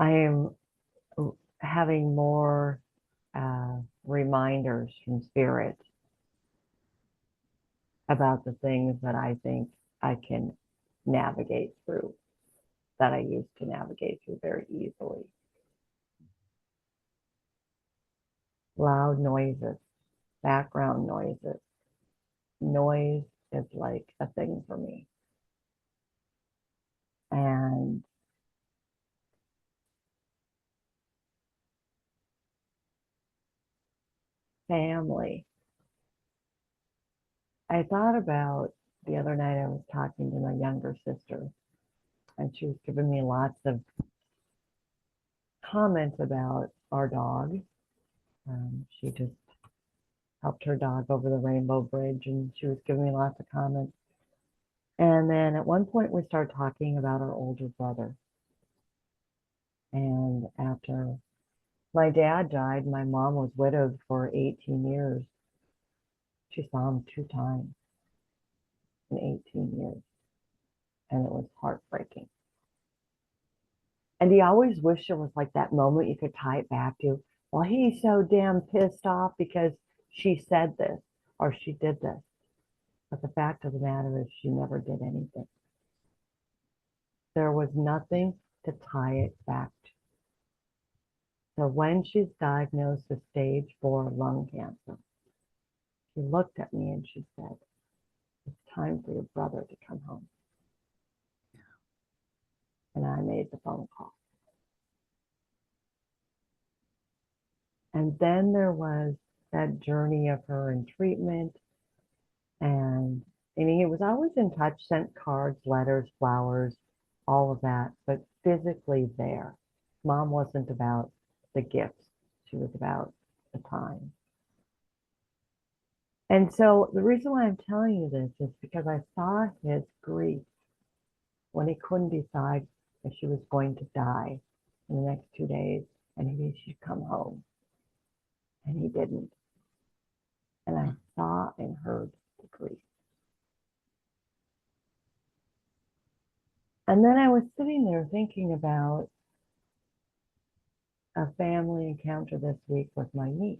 I am having more reminders from spirit about the things that I think I can navigate through, that I used to navigate through very easily. Loud noises, background noises. Noise is like a thing for me. And family. I thought about the other night, I was talking to my younger sister, and she was giving me lots of comments about our dog. She just helped her dog over the Rainbow Bridge, and she was giving me lots of comments. And then at one point, we started talking about our older brother. And after my dad died, my mom was widowed for 18 years. She saw him 2 times in 18 years. And it was heartbreaking. And he always wished there was like that moment you could tie it back to, well, he's so damn pissed off because she said this or she did this. But the fact of the matter is she never did anything. There was nothing to tie it back to. So when she's diagnosed with stage 4 lung cancer, she looked at me and she said, it's time for your brother to come home. And I made the phone call. And then there was that journey of her in treatment. And he was always in touch, sent cards, letters, flowers, all of that, but physically there. Mom wasn't about the gifts. She was about the time. And so the reason why I'm telling you this is because I saw his grief when he couldn't decide if she was going to die in the next 2 days and he should come home. And he didn't. And I saw and heard the grief. And then I was sitting there thinking about a family encounter this week with my niece.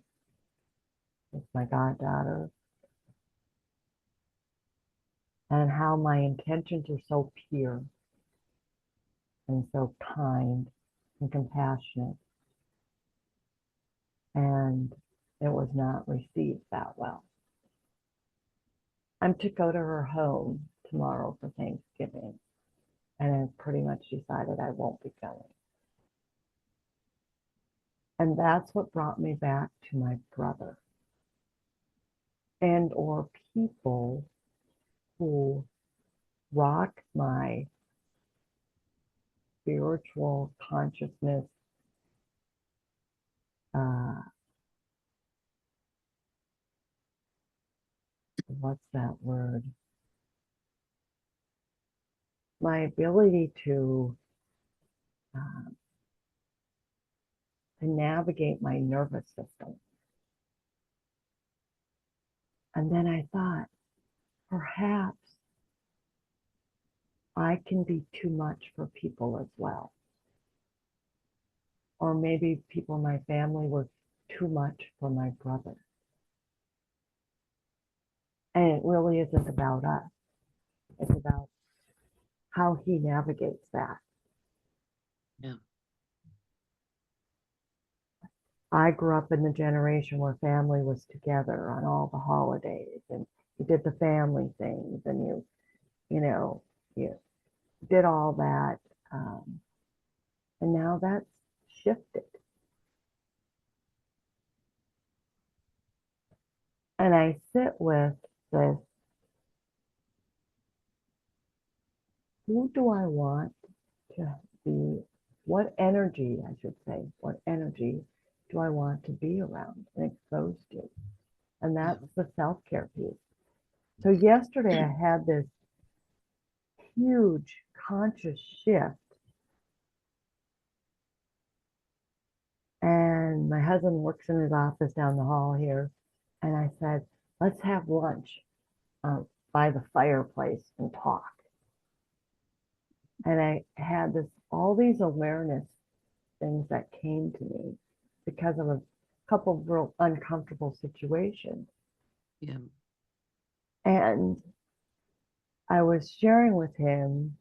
with my goddaughter, and how my intentions are so pure and so kind and compassionate. And it was not received that well. I'm to go to her home tomorrow for Thanksgiving, and I've pretty much decided I won't be going. And that's what brought me back to my brother and or people who rock my spiritual consciousness, what's that word? My ability to navigate my nervous system. And then I thought, perhaps I can be too much for people as well. Or maybe people in my family were too much for my brother. And it really isn't about us. It's about how he navigates that. Yeah. I grew up in the generation where family was together on all the holidays, and you did the family things, and you did all that. And now that's shifted. And I sit with this, who do I want to be? What energy, I should say, what energy do I want to be around and exposed to? And that's the self-care piece. So yesterday I had this huge conscious shift. And my husband works in his office down the hall here. And I said, let's have lunch by the fireplace and talk. And I had all these awareness things that came to me because of a couple of real uncomfortable situations. Yeah. And I was sharing with him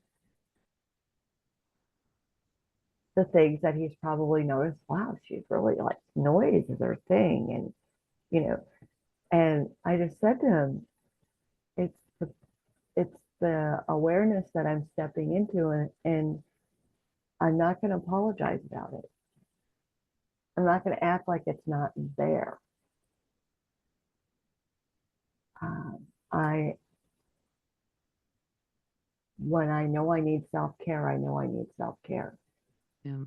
the things that he's probably noticed. Wow, she's really like, noise is her thing. And I just said to him, it's the awareness that I'm stepping into, and I'm not going to apologize about it. I'm not going to act like it's not there. When I know I need self-care, I know I need self-care. Yeah.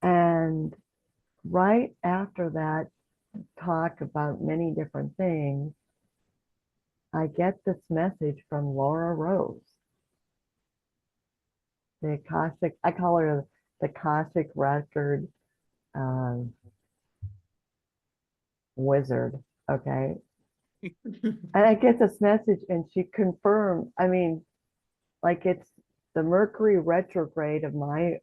And right after that talk about many different things, I get this message from Laura Rose, the Akashic, I call her the Akashic record wizard, okay? And I get this message and she confirmed, I mean, like it's the Mercury retrograde of my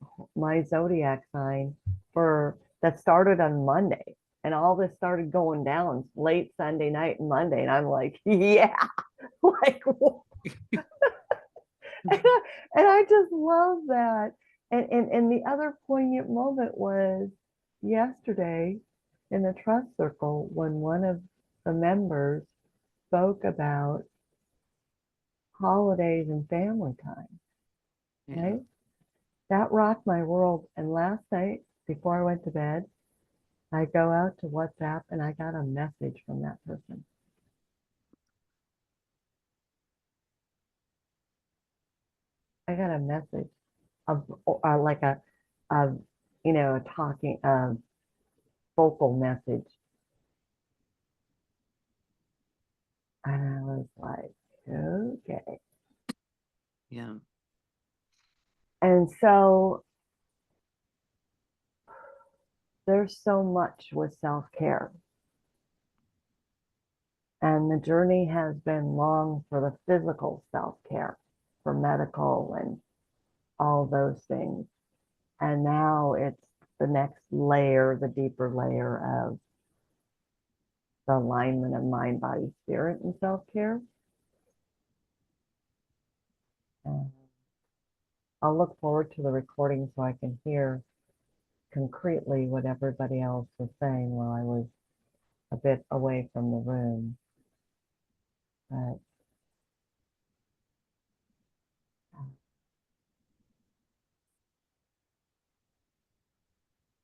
zodiac sign that started on Monday. And all this started going down late Sunday night and Monday. And I'm like, yeah, like, and I just love that. And the other poignant moment was yesterday in the trust circle when one of the members spoke about holidays and family time. Yeah. Right? That rocked my world. And last night, before I went to bed, I go out to WhatsApp and I got a message from that person. I got a message of like a talking vocal message. And I was like, okay. Yeah. And so there's so much with self-care. And the journey has been long for the physical self-care, for medical and all those things. And now it's the next layer, the deeper layer of the alignment of mind, body, spirit, and self-care. I'll look forward to the recording so I can hear concretely what everybody else was saying while I was a bit away from the room. But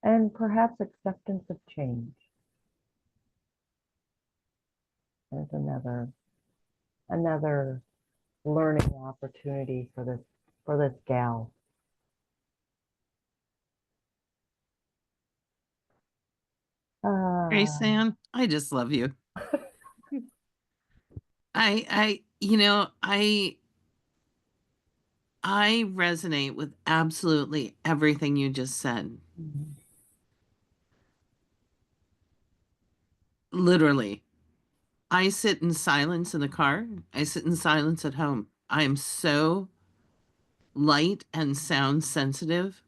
and perhaps acceptance of change. There's another learning opportunity for this gal. Grace Ann, I just love you. I resonate with absolutely everything you just said. Mhm. Literally. I sit in silence in the car. I sit in silence at home. I am so light and sound sensitive.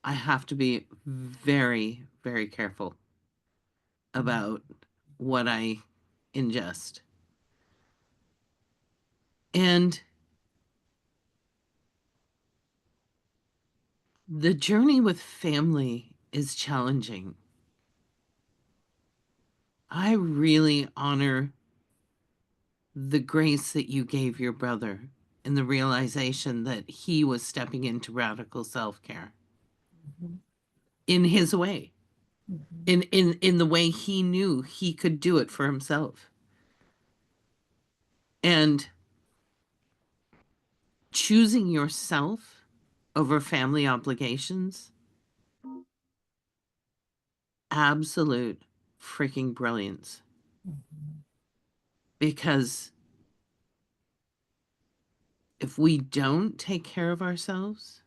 I have to be very, very careful about what I ingest. And the journey with family is challenging. I really honor the grace that you gave your brother and the realization that he was stepping into radical self-care Mhm. in his way, Mhm. in the way he knew he could do it for himself. And choosing yourself over family obligations, absolute freaking brilliance. Mhm. Because if we don't take care of ourselves,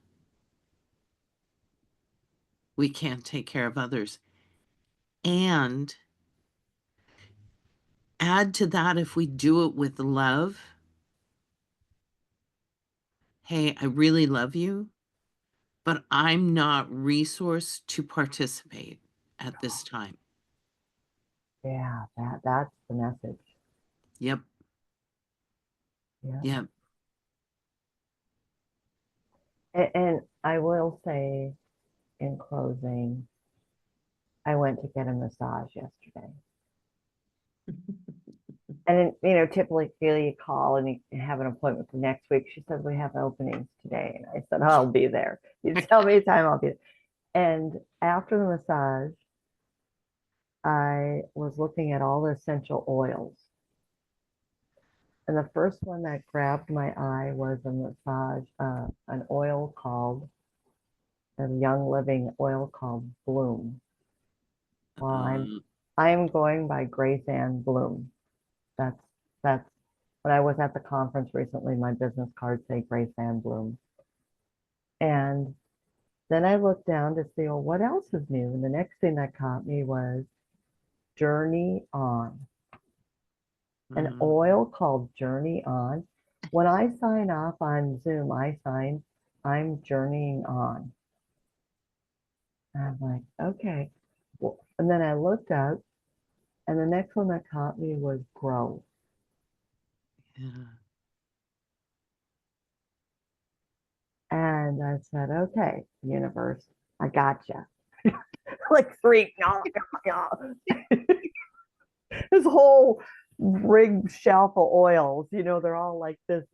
we can't take care of others. And add to that, if we do it with love, hey, I really love you, but I'm not resourced to participate at this time. Yeah, that's the message. Yep. Yeah. Yep. And I will say in closing, I went to get a massage yesterday. And then, typically you call and you have an appointment for next week. She says, we have openings today. And I said, I'll be there. You tell me a time, I'll be there. And after the massage, I was looking at all the essential oils. And the first one that grabbed my eye was a massage, an oil called, a Young Living oil called Bloom. Well, I'm going by Grace Ann Bloom. That's when I was at the conference recently, my business cards say Grace Ann Bloom. And then I looked down to see, well, what else is new? And the next thing that caught me was Journey On, an oil called Journey On. When I sign off on Zoom, I'm journeying on. And I'm like, okay. Well, and then I looked up, and the next one that caught me was Grow. Yeah. And I said, okay, universe, I gotcha. Like three, this whole big shelf of oils, they're all like this.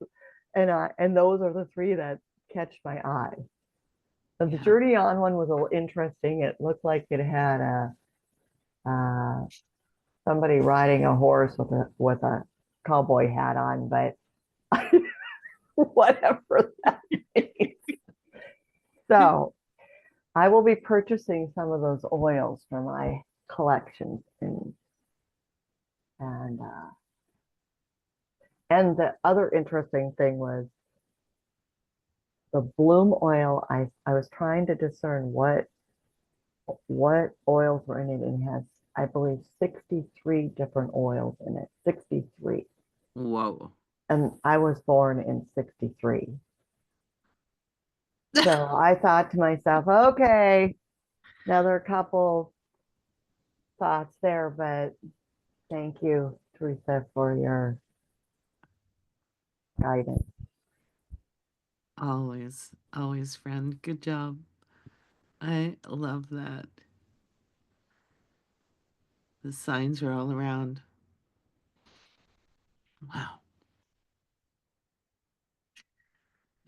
And those are the three that catch my eye. The Yeah. Journey On one was a little interesting. It looked like it had somebody riding a horse with a cowboy hat on, but whatever that means. So I will be purchasing some of those oils for my collections, and the other interesting thing was the Bloom oil. I was trying to discern what oils were in it, and it has, I believe, 63 different oils in it. 63. Whoa. And I was born in 63. So I thought to myself, okay, Now there are a couple thoughts there, but thank you, Teresa, for your guidance. Always, always, friend. Good job. I love that. The signs are all around. Wow.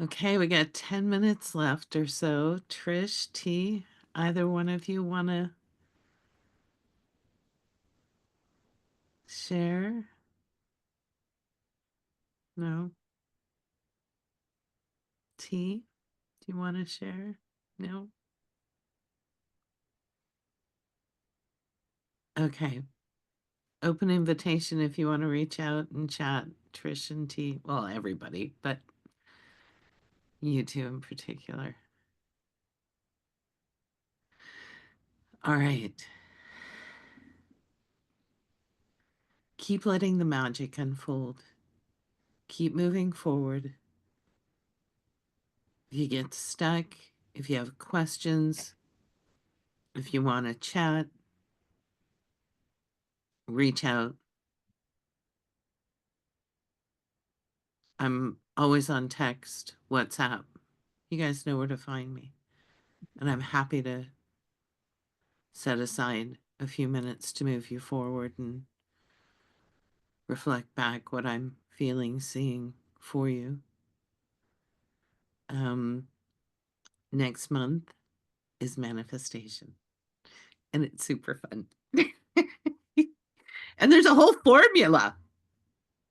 Okay, we got 10 minutes left or so. Trish, T, either one of you want to share? No? T, do you want to share? No? Okay. Open invitation if you want to reach out and chat, Trish and T. Well, everybody, but you two in particular. All right. Keep letting the magic unfold. Keep moving forward. If you get stuck, if you have questions, if you want to chat, reach out. I'm always on text, WhatsApp. You guys know where to find me. And I'm happy to set aside a few minutes to move you forward and reflect back what I'm feeling, seeing for you. Next month is manifestation, and it's super fun. And there's a whole formula,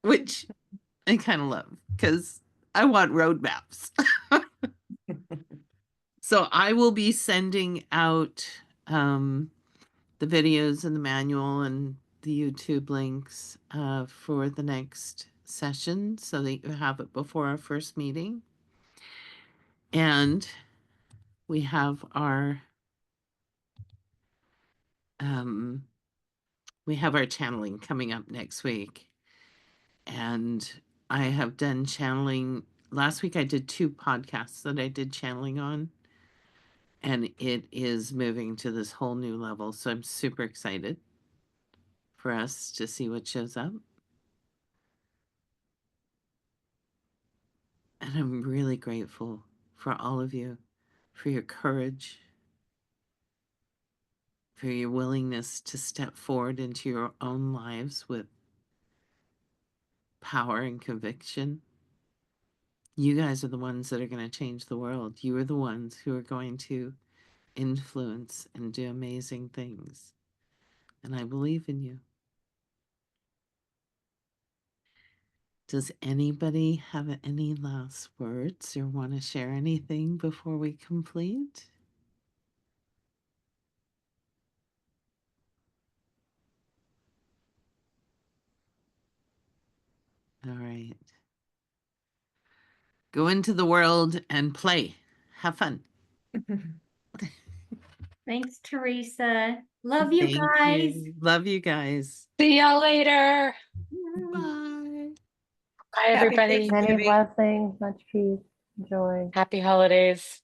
which I kind of love because I want roadmaps. So I will be sending out the videos and the manual and the YouTube links for the next session so that you have it before our first meeting. And we have our channeling coming up next week. And I have done channeling. Last week I did 2 podcasts that I did channeling on. And it is moving to this whole new level. So I'm super excited for us to see what shows up. And I'm really grateful for all of you, for your courage, for your willingness to step forward into your own lives with power and conviction. You guys are the ones that are going to change the world. You are the ones who are going to influence and do amazing things. And I believe in you. Does anybody have any last words or want to share anything before we complete? All right. Go into the world and play. Have fun. Thanks, Teresa. Love you Thank guys. you. Love you guys. See y'all later. Bye. Bye, everybody. Many blessings, much peace, joy. Happy holidays.